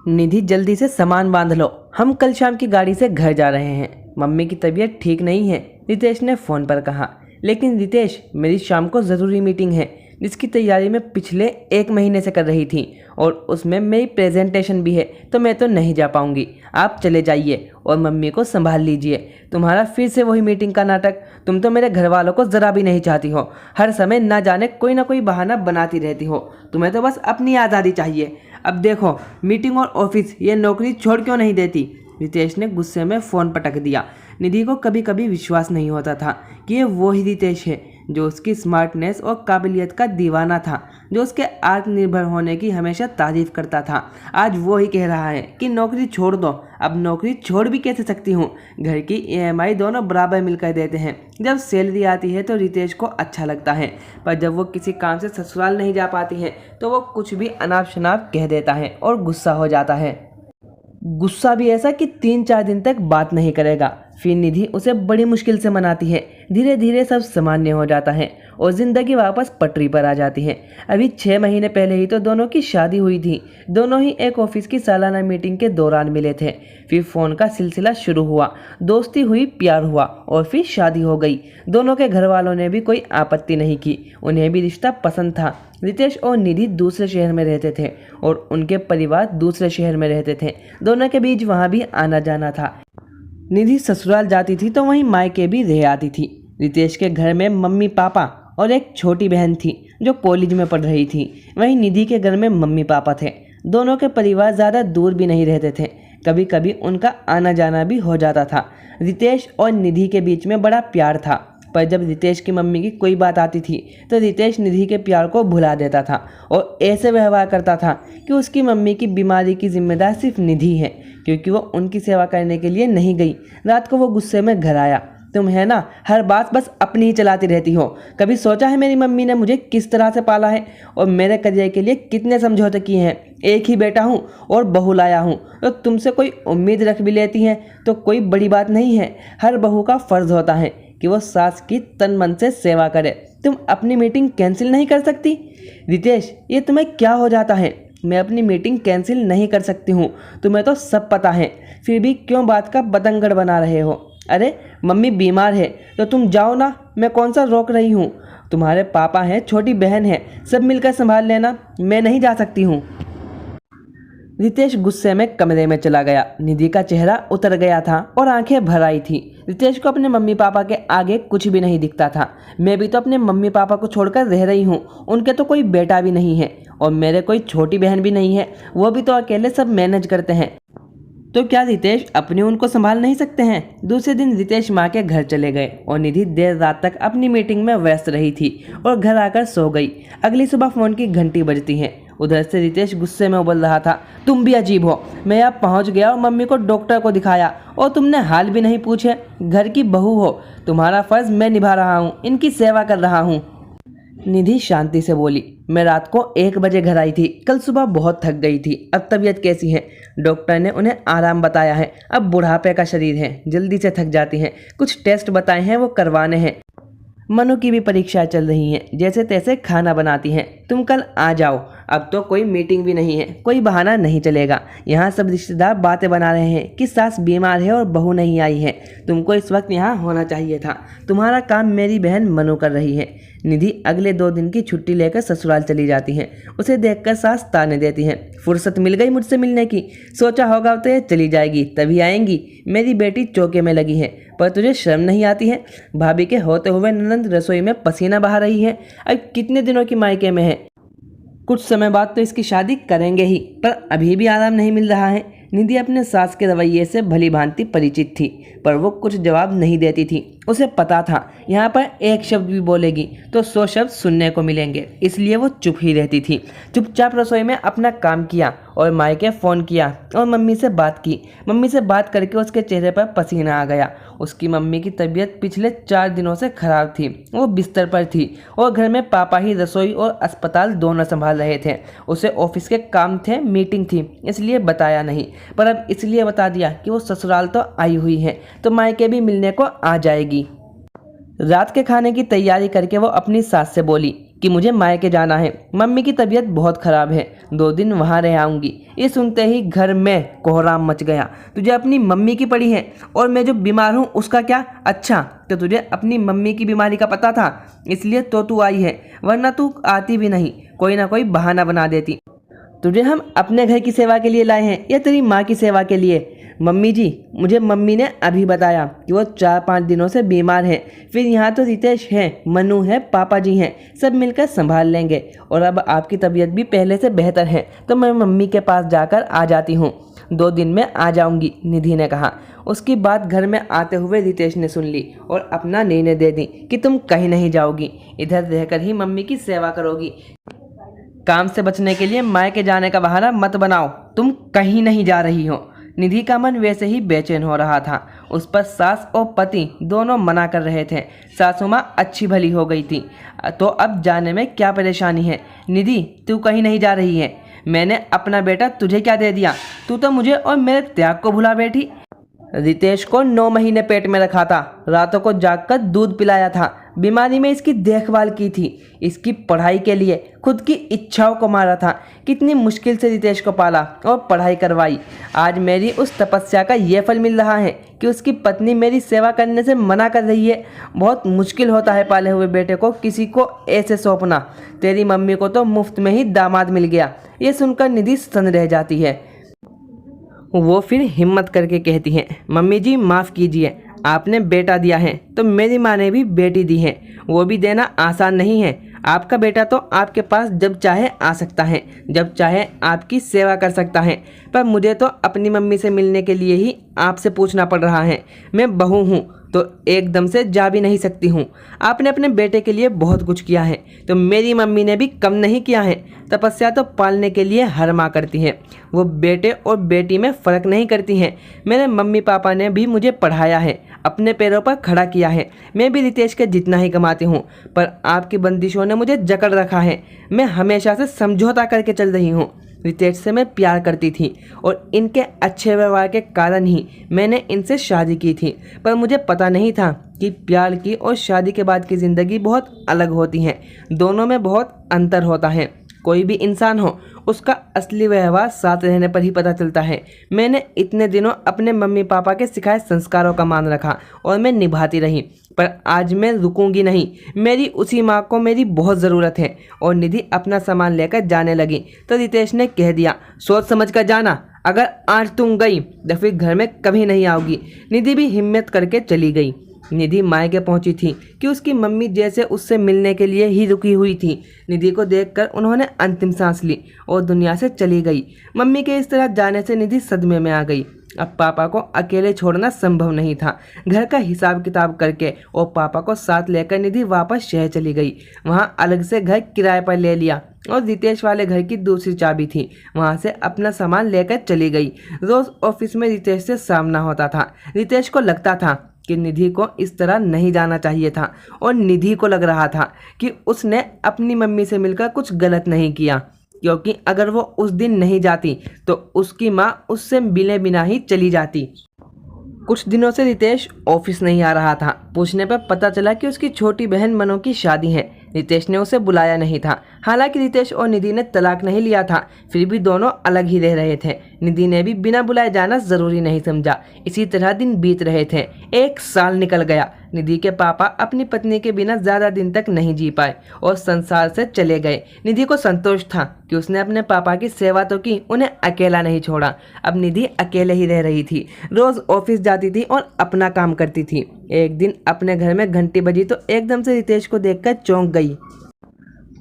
निधि जल्दी से सामान बांध लो, हम कल शाम की गाड़ी से घर जा रहे हैं। मम्मी की तबीयत ठीक नहीं है, रितेश ने फ़ोन पर कहा। लेकिन रितेश, मेरी शाम को ज़रूरी मीटिंग है जिसकी तैयारी मैं पिछले 1 महीने से कर रही थी और उसमें मेरी प्रेजेंटेशन भी है, तो मैं तो नहीं जा पाऊंगी। आप चले जाइए और मम्मी को संभाल लीजिए। तुम्हारा फिर से वही मीटिंग का नाटक। तुम तो मेरे घर वालों को ज़रा भी नहीं चाहती हो, हर समय ना जाने कोई ना कोई बहाना बनाती रहती हो। तुम्हें तो बस अपनी आज़ादी चाहिए। अब देखो, मीटिंग और ऑफिस, ये नौकरी छोड़ क्यों नहीं देती? रितेश ने गुस्से में फ़ोन पटक दिया। निधि को कभी कभी विश्वास नहीं होता था कि ये वो ही रितेश है जो उसकी स्मार्टनेस और काबिलियत का दीवाना था, जो उसके आत्मनिर्भर होने की हमेशा तारीफ करता था। आज वो ही कह रहा है कि नौकरी छोड़ दो। अब नौकरी छोड़ भी कैसे सकती हूँ? घर की ईएमआई दोनों बराबर मिलकर देते हैं। जब सैलरी आती है तो रितेश को अच्छा लगता है, पर जब वो किसी काम से ससुराल नहीं जा पाती है तो वो कुछ भी अनाप शनाप कह देता है और गुस्सा हो जाता है। गुस्सा भी ऐसा कि 3-4 दिन तक बात नहीं करेगा। फिर निधि उसे बड़ी मुश्किल से मनाती है। धीरे धीरे सब सामान्य हो जाता है और जिंदगी वापस पटरी पर आ जाती है। अभी 6 महीने पहले ही तो दोनों की शादी हुई थी। दोनों ही एक ऑफिस की सालाना मीटिंग के दौरान मिले थे। फिर फ़ोन का सिलसिला शुरू हुआ, दोस्ती हुई, प्यार हुआ और फिर शादी हो गई। दोनों के घर वालों ने भी कोई आपत्ति नहीं की, उन्हें भी रिश्ता पसंद था। रितेश और निधि दूसरे शहर में रहते थे और उनके परिवार दूसरे शहर में रहते थे। दोनों के बीच वहाँ भी आना जाना था। निधि ससुराल जाती थी तो वहीं मायके भी रह आती थी। रितेश के घर में मम्मी पापा और एक छोटी बहन थी जो कॉलेज में पढ़ रही थी। वहीं निधि के घर में मम्मी पापा थे। दोनों के परिवार ज़्यादा दूर भी नहीं रहते थे, कभी कभी उनका आना जाना भी हो जाता था। रितेश और निधि के बीच में बड़ा प्यार था, पर जब रितेश की मम्मी की कोई बात आती थी तो रितेश निधि के प्यार को भुला देता था और ऐसे व्यवहार करता था कि उसकी मम्मी की बीमारी की जिम्मेदार सिर्फ निधि है, क्योंकि वो उनकी सेवा करने के लिए नहीं गई। रात को वो गुस्से में घर आया। तुम है ना, हर बात बस अपनी ही चलाती रहती हो। कभी सोचा है मेरी मम्मी ने मुझे किस तरह से पाला है और मेरे करियर के लिए कितने समझौते किए हैं? एक ही बेटा हूँ और बहू लाया हूँ, तो तुमसे कोई उम्मीद रख भी लेती हैं तो कोई बड़ी बात नहीं है। हर बहू का फ़र्ज़ होता है कि वो सास की तन मन से सेवा करे। तुम अपनी मीटिंग कैंसिल नहीं कर सकती? रितेश, ये तुम्हें क्या हो जाता है? मैं अपनी मीटिंग कैंसिल नहीं कर सकती हूँ, तुम्हें तो सब पता है, फिर भी क्यों बात का बतंगड़ बना रहे हो? अरे मम्मी बीमार है तो तुम जाओ ना, मैं कौन सा रोक रही हूँ? तुम्हारे पापा हैं, छोटी बहन है, सब मिलकर संभाल लेना, मैं नहीं जा सकती हूँ। रितेश गुस्से में कमरे में चला गया। निधि का चेहरा उतर गया था और आंखें भर आई थी। रितेश को अपने मम्मी पापा के आगे कुछ भी नहीं दिखता था। मैं भी तो अपने मम्मी पापा को छोड़कर रह रही हूँ, उनके तो कोई बेटा भी नहीं है और मेरे कोई छोटी बहन भी नहीं है, वो भी तो अकेले सब मैनेज करते हैं। तो क्या रितेश अपने उनको संभाल नहीं सकते हैं? दूसरे दिन रितेश माँ के घर चले गए और निधि देर रात तक अपनी मीटिंग में व्यस्त रही थी और घर आकर सो गई। अगली सुबह फ़ोन की घंटी बजती है। उधर से रितेश गुस्से में उबल रहा था। तुम भी अजीब हो, मैं यहाँ पहुँच गया और मम्मी को डॉक्टर को दिखाया और तुमने हाल भी नहीं पूछे। घर की बहू हो, तुम्हारा फ़र्ज़ मैं निभा रहा हूँ, इनकी सेवा कर रहा हूँ। निधि शांति से बोली, मैं रात को 1 बजे घर आई थी, कल सुबह बहुत थक गई थी। अब तबीयत कैसी है? डॉक्टर ने उन्हें आराम बताया है, अब बुढ़ापे का शरीर है, जल्दी से थक जाती हैं। कुछ टेस्ट बताए हैं वो करवाने हैं। मनु की भी परीक्षा चल रही हैं, जैसे तैसे खाना बनाती हैं। तुम कल आ जाओ। अब तो कोई मीटिंग भी नहीं है, कोई बहाना नहीं चलेगा। यहाँ सब रिश्तेदार बातें बना रहे हैं कि सास बीमार है और बहू नहीं आई है। तुमको इस वक्त यहाँ होना चाहिए था। तुम्हारा काम मेरी बहन मनु कर रही है। निधि अगले 2 दिन की छुट्टी लेकर ससुराल चली जाती है। उसे देखकर सास ताने देती हैं, फुर्सत मिल गई मुझसे मिलने की, सोचा होगा तो ये चली जाएगी, तभी आएंगी। मेरी बेटी चौके में लगी है, पर तुझे शर्म नहीं आती है? भाभी के होते हुए ननंद रसोई में पसीना बहा रही है। अब कितने दिनों की मायके में है, कुछ समय बाद तो इसकी शादी करेंगे ही, पर अभी भी आराम नहीं मिल रहा है। निधि अपने सास के रवैये से भली भांति परिचित थी, पर वो कुछ जवाब नहीं देती थी। उसे पता था यहाँ पर एक शब्द भी बोलेगी तो 100 शब्द सुनने को मिलेंगे, इसलिए वो चुप ही रहती थी। चुपचाप रसोई में अपना काम किया और मायके फ़ोन किया और मम्मी से बात की। मम्मी से बात करके उसके चेहरे पर पसीना आ गया। उसकी मम्मी की तबीयत पिछले 4 दिनों से खराब थी, वो बिस्तर पर थी और घर में पापा ही रसोई और अस्पताल दोनों संभाल रहे थे। उसे ऑफिस के काम थे, मीटिंग थी, इसलिए बताया नहीं, पर अब इसलिए बता दिया कि वो ससुराल तो आई हुई है तो मायके भी मिलने को आ जाएगी। रात के खाने की तैयारी करके वो अपनी सास से बोली, कि मुझे मायके जाना है। मम्मी की तबीयत बहुत ख़राब है, 2 दिन वहाँ रह आऊँगी। ये सुनते ही घर में कोहराम मच गया। तुझे अपनी मम्मी की पड़ी है और मैं जो बीमार हूँ उसका क्या? अच्छा, तो तुझे अपनी मम्मी की बीमारी का पता था, इसलिए तो तू आई है, वरना तू आती भी नहीं, कोई ना कोई बहाना बना देती। तुझे हम अपने घर की सेवा के लिए लाए हैं या तेरी माँ की सेवा के लिए? मम्मी जी, मुझे मम्मी ने अभी बताया कि वो 4-5 दिनों से बीमार है। फिर यहाँ तो रितेश है, मनु है, पापा जी हैं, सब मिलकर संभाल लेंगे। और अब आपकी तबीयत भी पहले से बेहतर है, तो मैं मम्मी के पास जाकर आ जाती हूँ। 2 दिन में आ जाऊँगी, निधि ने कहा। उसकी बात घर में आते हुए रितेश ने सुन ली और अपना निर्णय दे दी कि तुम कहीं नहीं जाओगी, इधर रहकर ही मम्मी की सेवा करोगी। काम से बचने के लिए मायके जाने का बहाना मत बनाओ, तुम कहीं नहीं जा रही हो। निधि का मन वैसे ही बेचैन हो रहा था। उस पर सास और पति दोनों मना कर रहे थे। सासू माँ अच्छी भली हो गई थी, तो अब जाने में क्या परेशानी है। निधि, तू कहीं नहीं जा रही है। मैंने अपना बेटा तुझे क्या दे दिया? तू तो मुझे और मेरे त्याग को भुला बैठी। रितेश को 9 महीने पेट में रखा था, रातों को जागकर दूध पिलाया था, बीमारी में इसकी देखभाल की थी, इसकी पढ़ाई के लिए खुद की इच्छाओं को मारा था। कितनी मुश्किल से रितेश को पाला और पढ़ाई करवाई। आज मेरी उस तपस्या का ये फल मिल रहा है कि उसकी पत्नी मेरी सेवा करने से मना कर रही है। बहुत मुश्किल होता है पाले हुए बेटे को किसी को ऐसे सौंपना। तेरी मम्मी को तो मुफ्त में ही दामाद मिल गया। ये सुनकर निधि स्तन रह जाती है। वो फिर हिम्मत करके कहती हैं, मम्मी जी माफ़ कीजिए, आपने बेटा दिया है तो मेरी माँ ने भी बेटी दी है, वो भी देना आसान नहीं है। आपका बेटा तो आपके पास जब चाहे आ सकता है, जब चाहे आपकी सेवा कर सकता है, पर मुझे तो अपनी मम्मी से मिलने के लिए ही आपसे पूछना पड़ रहा है। मैं बहू हूँ तो एकदम से जा भी नहीं सकती हूँ। आपने अपने बेटे के लिए बहुत कुछ किया है, तो मेरी मम्मी ने भी कम नहीं किया है। तपस्या तो पालने के लिए हर माँ करती है, वो बेटे और बेटी में फ़र्क नहीं करती हैं। मेरे मम्मी पापा ने भी मुझे पढ़ाया है, अपने पैरों पर खड़ा किया है। मैं भी रितेश के जितना ही कमाती हूँ, पर आपकी बंदिशों ने मुझे जकड़ रखा है। मैं हमेशा से समझौता करके चल रही हूँ। रितेश से मैं प्यार करती थी और इनके अच्छे व्यवहार के कारण ही मैंने इनसे शादी की थी, पर मुझे पता नहीं था कि प्यार की और शादी के बाद की ज़िंदगी बहुत अलग होती है। दोनों में बहुत अंतर होता है। कोई भी इंसान हो, उसका असली व्यवहार साथ रहने पर ही पता चलता है। मैंने इतने दिनों अपने मम्मी पापा के सिखाए संस्कारों का मान रखा और मैं निभाती रही, पर आज मैं रुकूंगी नहीं। मेरी उसी माँ को मेरी बहुत ज़रूरत है। और निधि अपना सामान लेकर जाने लगी तो रितेश ने कह दिया, सोच समझ कर जाना, अगर आज तुम गई तो फिर घर में कभी नहीं आओगी। निधि भी हिम्मत करके चली गई। निधि मायके पहुंची थी कि उसकी मम्मी जैसे उससे मिलने के लिए ही रुकी हुई थी। निधि को देखकर उन्होंने अंतिम सांस ली और दुनिया से चली गई। मम्मी के इस तरह जाने से निधि सदमे में आ गई। अब पापा को अकेले छोड़ना संभव नहीं था। घर का हिसाब किताब करके और पापा को साथ लेकर निधि वापस शहर चली गई। वहाँ अलग से घर किराए पर ले लिया और रितेश वाले घर की दूसरी चाबी थी, वहाँ से अपना सामान लेकर चली गई। रोज़ ऑफिस में रितेश से सामना होता था। रितेश को लगता था कि निधि को इस तरह नहीं जाना चाहिए था और निधि को लग रहा था कि उसने अपनी मम्मी से मिलकर कुछ गलत नहीं किया, क्योंकि अगर वो उस दिन नहीं जाती तो उसकी माँ उससे मिले बिना ही चली जाती। कुछ दिनों से रितेश ऑफिस नहीं आ रहा था। पूछने पर पता चला कि उसकी छोटी बहन मनु की शादी है। रितेश ने उसे बुलाया नहीं था। हालांकि रितेश और निधि ने तलाक नहीं लिया था, फिर भी दोनों अलग ही रह रहे थे। निधि ने भी बिना बुलाए जाना ज़रूरी नहीं समझा। इसी तरह दिन बीत रहे थे। 1 साल निकल गया। निधि के पापा अपनी पत्नी के बिना ज़्यादा दिन तक नहीं जी पाए और संसार से चले गए। निधि को संतोष था कि उसने अपने पापा की सेवा तो की, उन्हें अकेला नहीं छोड़ा। अब निधि अकेले ही रह रही थी। रोज़ ऑफिस जाती थी और अपना काम करती थी। एक दिन अपने घर में घंटी बजी तो एकदम से रितेश को देखकर चौंक गई।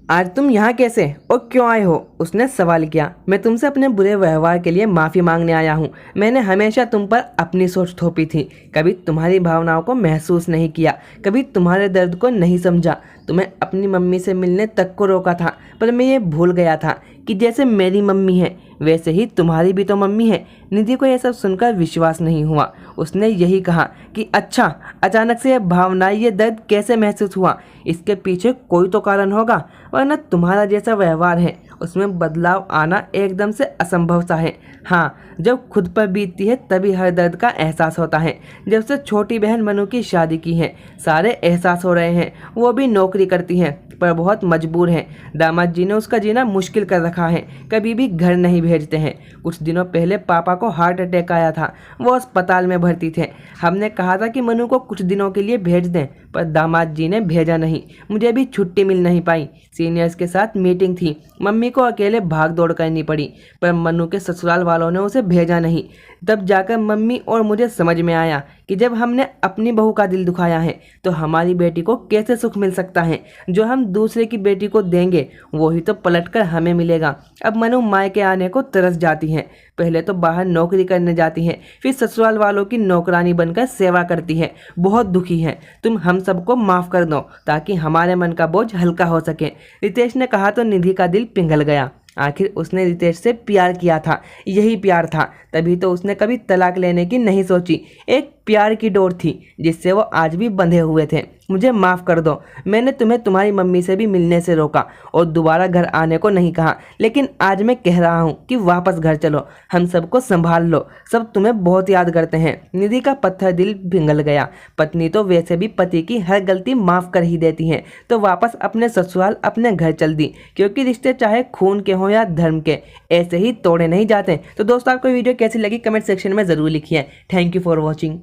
आज तुम यहाँ कैसे और क्यों आए हो? उसने सवाल किया। मैं तुमसे अपने बुरे व्यवहार के लिए माफ़ी मांगने आया हूँ। मैंने हमेशा तुम पर अपनी सोच थोपी थी, कभी तुम्हारी भावनाओं को महसूस नहीं किया, कभी तुम्हारे दर्द को नहीं समझा। तुम्हें अपनी मम्मी से मिलने तक को रोका था, पर मैं ये भूल गया था कि जैसे मेरी मम्मी है वैसे ही तुम्हारी भी तो मम्मी है। निधि को यह सब सुनकर विश्वास नहीं हुआ। उसने यही कहा कि अच्छा, अचानक से यह भावना, ये दर्द कैसे महसूस हुआ? इसके पीछे कोई तो कारण होगा, वरना तुम्हारा जैसा व्यवहार है उसमें बदलाव आना एकदम से असंभव सा है। हाँ, जब खुद पर बीतती है तभी हर दर्द का एहसास होता है। जब से छोटी बहन मनु की शादी की है सारे एहसास हो रहे हैं। वो भी नौकरी करती है पर बहुत मजबूर है। दामाद जी ने उसका जीना मुश्किल कर रखा है, कभी भी घर नहीं भेजते हैं। कुछ दिनों पहले पापा को हार्ट अटैक आया था, वो अस्पताल में भर्ती थे। हमने कहा था कि मनु को कुछ दिनों के लिए भेज दें पर दामाद जी ने भेजा नहीं। मुझे भी छुट्टी मिल नहीं पाई, सीनियर्स के साथ मीटिंग थी, मम्मी को अकेले भाग दौड़ करनी पड़ी। पर मनु के ससुराल वालों ने उसे भेजा नहीं। तब जाकर मम्मी और मुझे समझ में आया कि जब हमने अपनी बहू का दिल दुखाया है तो हमारी बेटी को कैसे सुख मिल सकता है। जो हम दूसरे की बेटी को देंगे वही तो पलटकर हमें मिलेगा। अब मनु मायके आने को तरस जाती है। पहले तो बाहर नौकरी करने जाती है, फिर ससुराल वालों की नौकरानी बनकर सेवा करती है। बहुत दुखी है। तुम हम सबको माफ़ कर दो ताकि हमारे मन का बोझ हल्का हो सके। रितेश ने कहा तो निधि का दिल पिघल गया। आखिर उसने रितेश से प्यार किया था, यही प्यार था, तभी तो उसने कभी तलाक लेने की नहीं सोची। एक प्यार की डोर थी जिससे वो आज भी बंधे हुए थे। मुझे माफ़ कर दो, मैंने तुम्हें तुम्हारी मम्मी से भी मिलने से रोका और दोबारा घर आने को नहीं कहा, लेकिन आज मैं कह रहा हूँ कि वापस घर चलो, हम सबको संभाल लो, सब तुम्हें बहुत याद करते हैं। निधि का पत्थर दिल पिघल गया। पत्नी तो वैसे भी पति की हर गलती माफ़ कर ही देती है, तो वापस अपने ससुराल अपने घर चल दी, क्योंकि रिश्ते चाहे खून के हों या धर्म के, ऐसे ही तोड़े नहीं जाते। तो दोस्तों, आपको वीडियो कैसी लगी कमेंट सेक्शन में ज़रूर लिखिए। Thank you for watching.